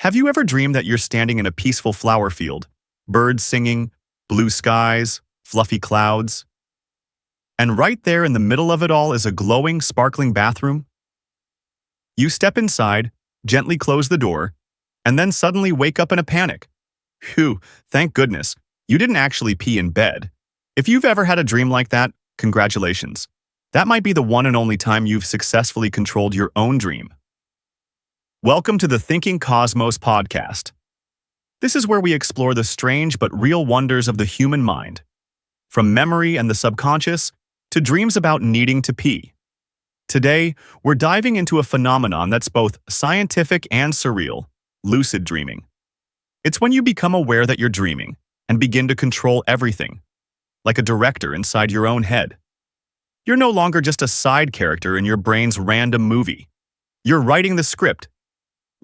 Have you ever dreamed that you're standing in a peaceful flower field, birds singing, blue skies, fluffy clouds, and right there in the middle of it all is a glowing, sparkling bathroom? You step inside, gently close the door, and then suddenly wake up in a panic. Phew, thank goodness, you didn't actually pee in bed. If you've ever had a dream like that, congratulations. That might be the one and only time you've successfully controlled your own dream. Welcome to the Thinking Cosmos podcast. This is where we explore the strange but real wonders of the human mind, from memory and the subconscious to dreams about needing to pee. Today, we're diving into a phenomenon that's both scientific and surreal: lucid dreaming. It's when you become aware that you're dreaming and begin to control everything, like a director inside your own head. You're no longer just a side character in your brain's random movie. You're writing the script.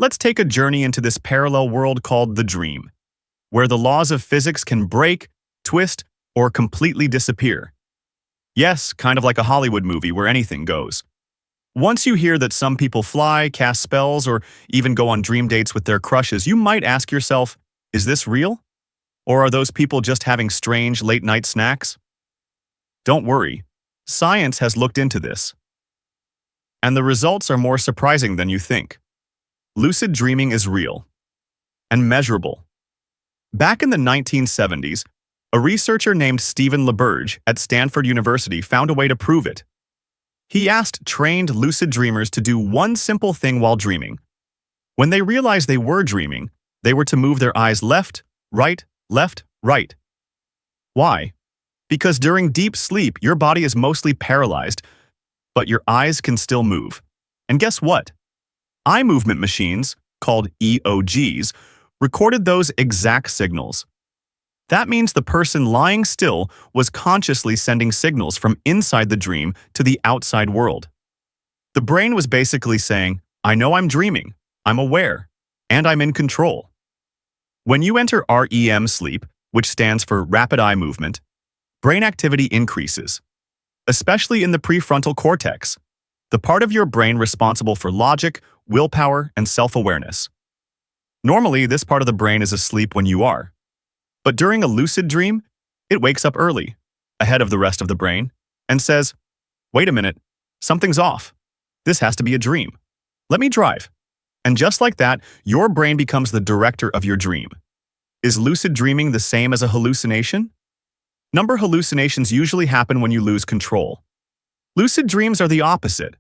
Let's take a journey into this parallel world called the dream, where the laws of physics can break, twist, or completely disappear. Yes, kind of like a Hollywood movie where anything goes. Once you hear that some people fly, cast spells, or even go on dream dates with their crushes, you might ask yourself, is this real? Or are those people just having strange late-night snacks? Don't worry, science has looked into this. And the results are more surprising than you think. Lucid dreaming is real and measurable. Back in the 1970s, a researcher named Stephen LaBerge at Stanford University found a way to prove it. He asked trained lucid dreamers to do one simple thing while dreaming. When they realized they were dreaming, they were to move their eyes left, right. Why? Because during deep sleep, your body is mostly paralyzed, but your eyes can still move. And guess what? Eye movement machines, called EOGs, recorded those exact signals. That means the person lying still was consciously sending signals from inside the dream to the outside world. The brain was basically saying, I know I'm dreaming, I'm aware, and I'm in control. When you enter REM sleep, which stands for rapid eye movement, brain activity increases, especially in the prefrontal cortex, the part of your brain responsible for logic, willpower, and self-awareness. Normally, this part of the brain is asleep when you are. But during a lucid dream, it wakes up early, ahead of the rest of the brain, and says, wait a minute, something's off. This has to be a dream. Let me drive. And just like that, your brain becomes the director of your dream. Is lucid dreaming the same as a hallucination? Hallucinations usually happen when you lose control. Lucid dreams are the opposite.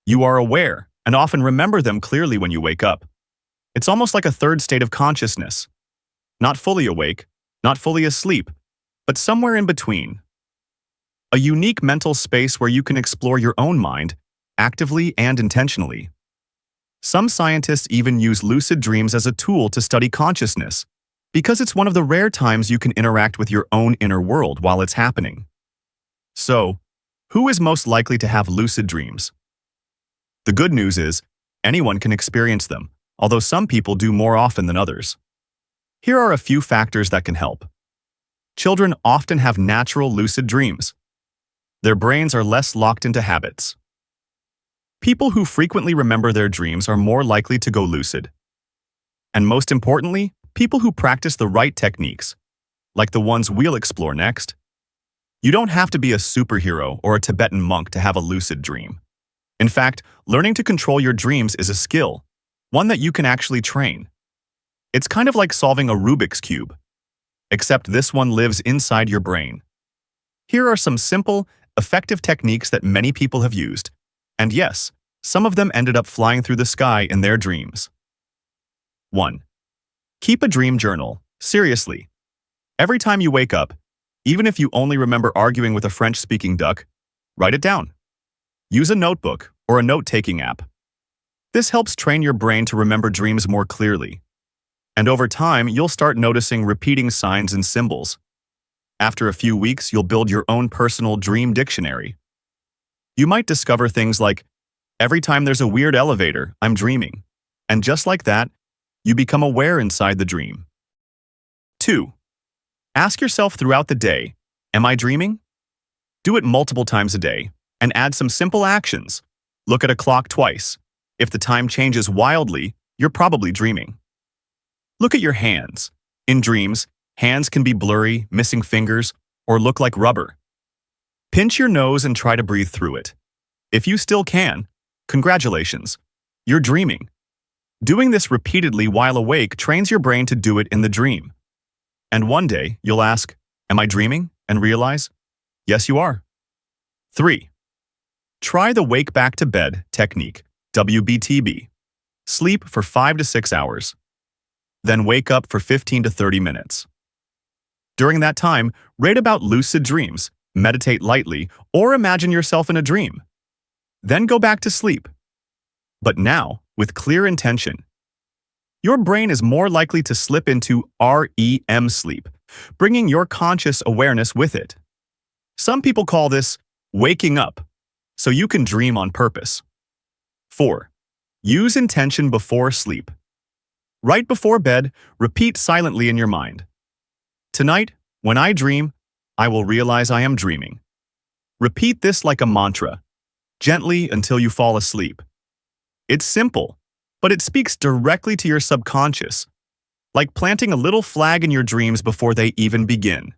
You are aware and often remember them clearly when you wake up. It's almost like a third state of consciousness. Not fully awake, not fully asleep, but somewhere in between. A unique mental space where you can explore your own mind, actively and intentionally. Some scientists even use lucid dreams as a tool to study consciousness, because it's one of the rare times you can interact with your own inner world while it's happening. So, who is most likely to have lucid dreams? The good news is, anyone can experience them, although some people do more often than others. Here are a few factors that can help. Children often have natural lucid dreams. Their brains are less locked into habits. People who frequently remember their dreams are more likely to go lucid. And most importantly, people who practice the right techniques, like the ones we'll explore next. You don't have to be a superhero or a Tibetan monk to have a lucid dream. In fact, learning to control your dreams is a skill, one that you can actually train. It's kind of like solving a Rubik's Cube, except this one lives inside your brain. Here are some simple, effective techniques that many people have used, and yes, some of them ended up flying through the sky in their dreams. 1. Keep a dream journal. Seriously. Every time you wake up, even if you only remember arguing with a French-speaking duck, write it down. Use a notebook or a note-taking app. This helps train your brain to remember dreams more clearly. And over time, you'll start noticing repeating signs and symbols. After a few weeks, you'll build your own personal dream dictionary. You might discover things like, every time there's a weird elevator, I'm dreaming. And just like that, you become aware inside the dream. 2. Ask yourself throughout the day, am I dreaming? Do it multiple times a day, and add some simple actions. Look at a clock twice. If the time changes wildly, you're probably dreaming. Look at your hands. In dreams, hands can be blurry, missing fingers, or look like rubber. Pinch your nose and try to breathe through it. If you still can, congratulations. You're dreaming. Doing this repeatedly while awake trains your brain to do it in the dream. And one day, you'll ask, "Am I dreaming?" and realize, yes, you are. 3. Try the Wake Back to Bed technique, WBTB. Sleep for 5 to 6 hours. Then wake up for 15 to 30 minutes. During that time, read about lucid dreams, meditate lightly, or imagine yourself in a dream. Then go back to sleep. But now, with clear intention. Your brain is more likely to slip into REM sleep, bringing your conscious awareness with it. Some people call this waking up, so you can dream on purpose. 4. Use intention before sleep. Right before bed, repeat silently in your mind. Tonight, when I dream, I will realize I am dreaming. Repeat this like a mantra, gently until you fall asleep. It's simple, but it speaks directly to your subconscious, like planting a little flag in your dreams before they even begin.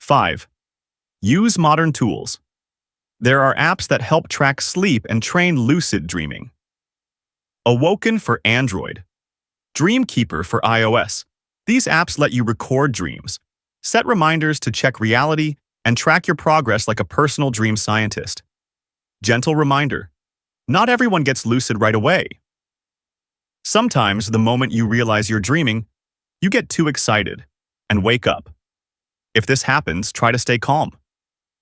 5. Use modern tools. There are apps that help track sleep and train lucid dreaming. Awoken for Android. Dreamkeeper for iOS. These apps let you record dreams, set reminders to check reality, and track your progress like a personal dream scientist. Gentle reminder. Not everyone gets lucid right away. Sometimes, the moment you realize you're dreaming, you get too excited and wake up. If this happens, try to stay calm.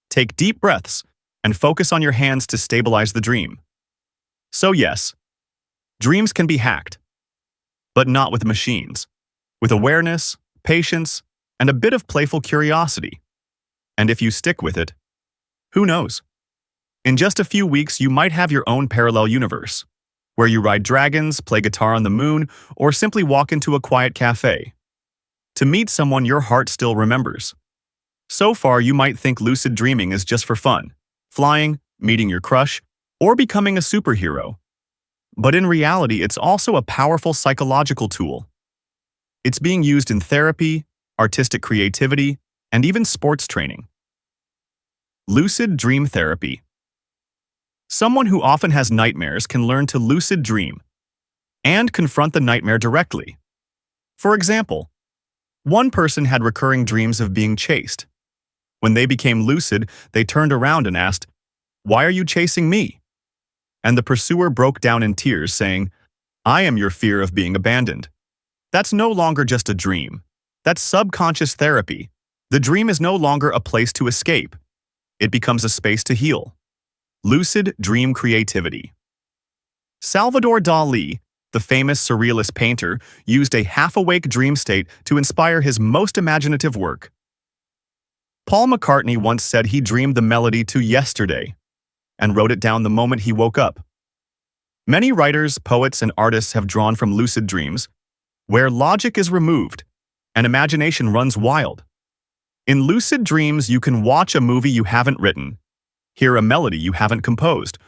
Take deep breaths and focus on your hands to stabilize the dream. So yes, dreams can be hacked, but not with machines. With awareness, patience, and a bit of playful curiosity. And if you stick with it, who knows? In just a few weeks, you might have your own parallel universe, where you ride dragons, play guitar on the moon, or simply walk into a quiet cafe to meet someone your heart still remembers. So far, you might think lucid dreaming is just for fun, flying, meeting your crush, or becoming a superhero. But in reality, it's also a powerful psychological tool. It's being used in therapy, artistic creativity, and even sports training. Lucid dream therapy. Someone who often has nightmares can learn to lucid dream and confront the nightmare directly. For example, one person had recurring dreams of being chased. When they became lucid, they turned around and asked, "Why are you chasing me?" And the pursuer broke down in tears, saying, "I am your fear of being abandoned." That's no longer just a dream. That's subconscious therapy. The dream is no longer a place to escape. It becomes a space to heal. Lucid dream creativity. Salvador Dali, the famous surrealist painter, used a half-awake dream state to inspire his most imaginative work. Paul McCartney once said he dreamed the melody to Yesterday and wrote it down the moment he woke up. Many writers, poets, and artists have drawn from lucid dreams, where logic is removed and imagination runs wild. In lucid dreams, you can watch a movie you haven't written, hear a melody you haven't composed,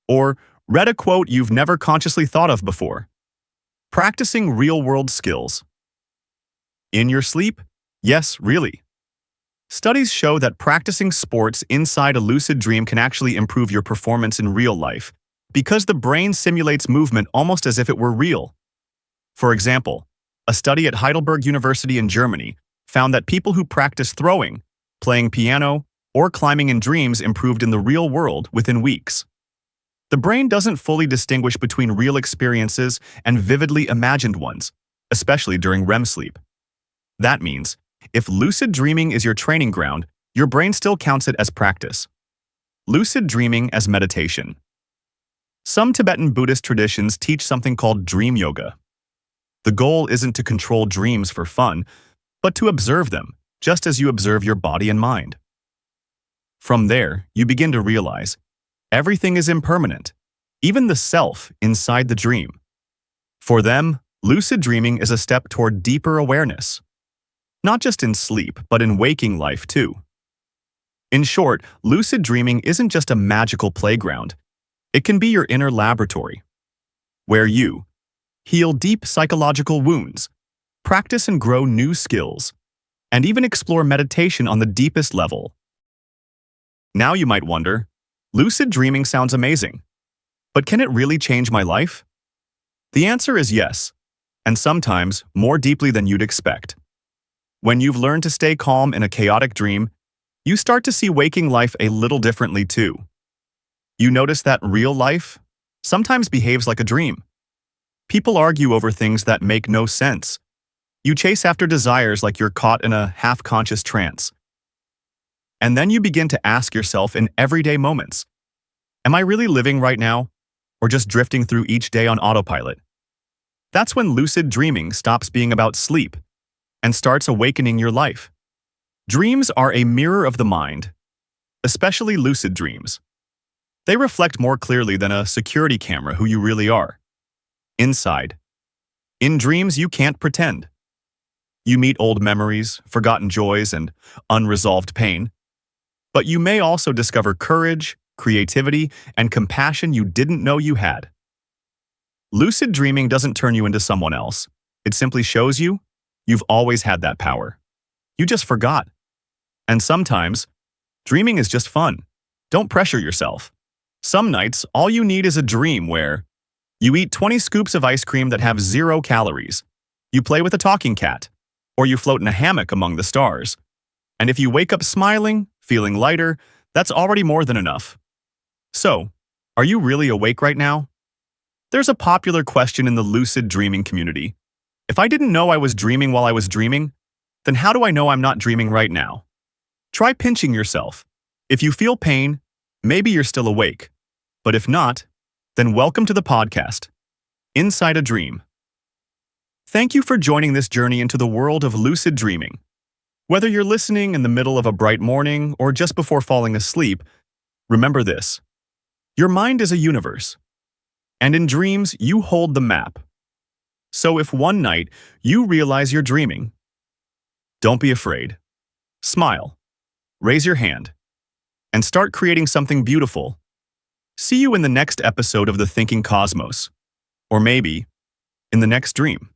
or read a quote you've never consciously thought of before. Practicing real-world skills. In your sleep? Yes, really. Studies show that practicing sports inside a lucid dream can actually improve your performance in real life, because the brain simulates movement almost as if it were real. For example, a study at Heidelberg University in Germany found that people who practice throwing, playing piano, or climbing in dreams improved in the real world within weeks. The brain doesn't fully distinguish between real experiences and vividly imagined ones, especially during REM sleep. That means, if lucid dreaming is your training ground, your brain still counts it as practice. Lucid dreaming as meditation. Some Tibetan Buddhist traditions teach something called dream yoga. The goal isn't to control dreams for fun, but to observe them, just as you observe your body and mind. From there, you begin to realize everything is impermanent, even the self inside the dream. For them, lucid dreaming is a step toward deeper awareness, not just in sleep, but in waking life too. In short, lucid dreaming isn't just a magical playground. It can be your inner laboratory, where you heal deep psychological wounds, practice and grow new skills, and even explore meditation on the deepest level. Now you might wonder, lucid dreaming sounds amazing, but can it really change my life? The answer is yes, and sometimes more deeply than you'd expect. When you've learned to stay calm in a chaotic dream, you start to see waking life a little differently too. You notice that real life sometimes behaves like a dream. People argue over things that make no sense. You chase after desires like you're caught in a half-conscious trance. And then you begin to ask yourself in everyday moments, am I really living right now, or just drifting through each day on autopilot? That's when lucid dreaming stops being about sleep and starts awakening your life. Dreams are a mirror of the mind, especially lucid dreams. They reflect more clearly than a security camera who you really are. Inside. In dreams, you can't pretend. You meet old memories, forgotten joys, and unresolved pain. But you may also discover courage, creativity, and compassion you didn't know you had. Lucid dreaming doesn't turn you into someone else. It simply shows you you've always had that power. You just forgot. And sometimes, dreaming is just fun. Don't pressure yourself. Some nights, all you need is a dream where you eat 20 scoops of ice cream that have 0 calories, you play with a talking cat, or you float in a hammock among the stars. And if you wake up smiling, feeling lighter, that's already more than enough. So, are you really awake right now? There's a popular question in the lucid dreaming community. If I didn't know I was dreaming while I was dreaming, then how do I know I'm not dreaming right now? Try pinching yourself. If you feel pain, maybe you're still awake. But if not, then welcome to the podcast, Inside a Dream. Thank you for joining this journey into the world of lucid dreaming. Whether you're listening in the middle of a bright morning or just before falling asleep, remember this. Your mind is a universe, and in dreams, you hold the map. So if one night you realize you're dreaming, don't be afraid. Smile, raise your hand, and start creating something beautiful. See you in the next episode of The Thinking Cosmos, or maybe in the next dream.